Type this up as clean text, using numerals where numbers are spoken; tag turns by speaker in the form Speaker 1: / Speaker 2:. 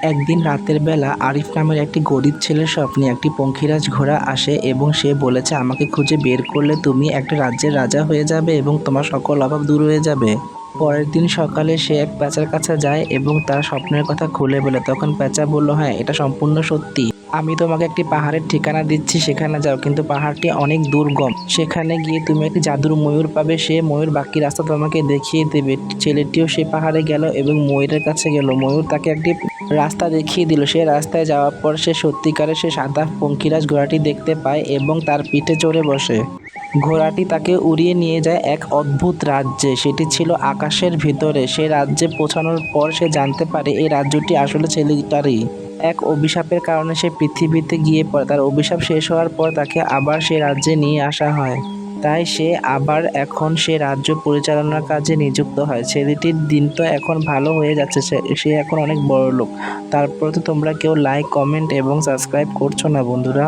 Speaker 1: একদিন রাতের বেলা আরিফ নামের একটি গরিব ছেলের স্বপ্নে একটি পঙ্খিরাজ ঘোড়া আসে এবং সে বলেছে, আমাকে খুঁজে বের করলে তুমি একটা রাজ্যের রাজা হয়ে যাবে এবং তোমার সকল অভাব দূর হয়ে যাবে। পরের দিন সকালে সে এক প্যাঁচার কাছে যায় এবং তার স্বপ্নের কথা খুলে বলে। তখন প্যাঁচা বলল, হ্যাঁ, এটা সম্পূর্ণ সত্যি। আমি তোমাকে একটি পাহাড়ের ঠিকানা দিচ্ছি, সেখানে যাও, কিন্তু পাহাড়টি অনেক দুর্গম। সেখানে গিয়ে তুমি একটি জাদুর ময়ূর পাবে, সে ময়ূর বাকি রাস্তা তোমাকে দেখিয়ে দেবে। ছেলেটিও সে পাহাড়ে গেল এবং ময়ূরের কাছে গেল। ময়ূর তাকে একটি রাস্তা দেখিয়ে দিল। সে রাস্তায় যাওয়ার পর সে সত্যিকারের সে সাদা পঙ্খিরাজ ঘোড়াটি দেখতে পায় এবং তার পিঠে চড়ে বসে। ঘোড়াটি তাকে উড়িয়ে নিয়ে যায় এক অদ্ভুত রাজ্যে। সেটি ছিল আকাশের ভিতরে। সে রাজ্যে পৌঁছানোর পর সে জানতে পারে এই রাজ্যটি আসলে ছেলেটারই। এক অভিশাপের কারণে সে পৃথিবীতে গিয়ে পড়ে। তার অভিশাপ শেষ হওয়ার পর তাকে আবার সে রাজ্যে নিয়ে আসা হয়। তাই সে আবার এখন সে রাজ্য পরিচালনার কাজে নিযুক্ত হয়। ছেলেটির দিন তো এখন ভালো হয়ে যাচ্ছে, সে এখন অনেক বড়লোক। তারপর তো তোমরা কেউ লাইক, কমেন্ট এবং সাবস্ক্রাইব করছো না বন্ধুরা।